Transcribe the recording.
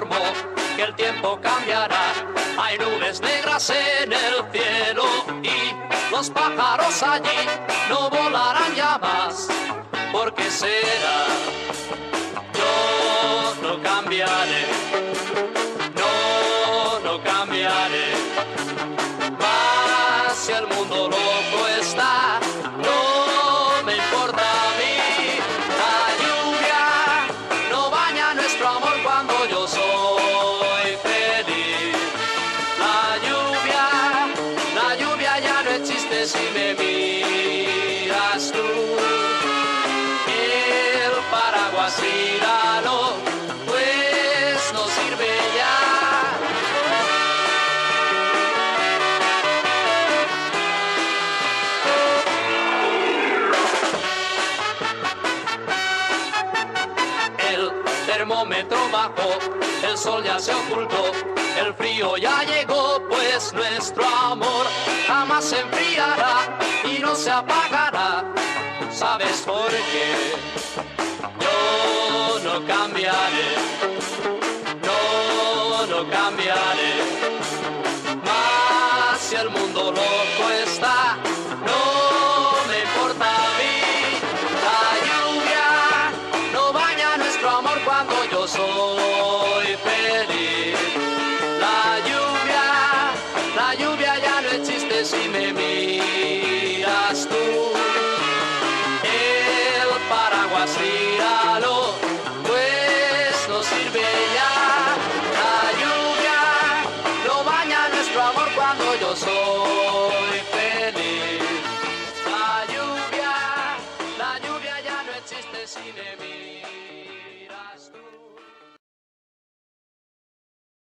informó que el tiempo cambiará. Hay nubes negras en el cielo y los pájaros allí no volarán ya más. ¿Por qué será? Yo no cambiaré, no cambiaré. Más si el mundo loco está, no me importa a mí. La lluvia no baña nuestro amor cuando yo soy feliz. La lluvia ya no existe si me miras tú. El paraguas tíralo, pues no sirve ya. El termómetro bajó, el sol ya se ocultó, el frío ya llegó, pues nuestro amor jamás se enfriará y no se apagará. ¿Sabes por qué? Yo no cambiaré, no cambiaré. Más si el mundo loco está, no me importa a mí. La lluvia no baña nuestro amor cuando yo soy feliz. La lluvia ya no existe si me miras tú. El paraguas tíralo, pues no sirve ya. La lluvia no baña nuestro amor cuando yo soy feliz. La lluvia ya no existe si me miras.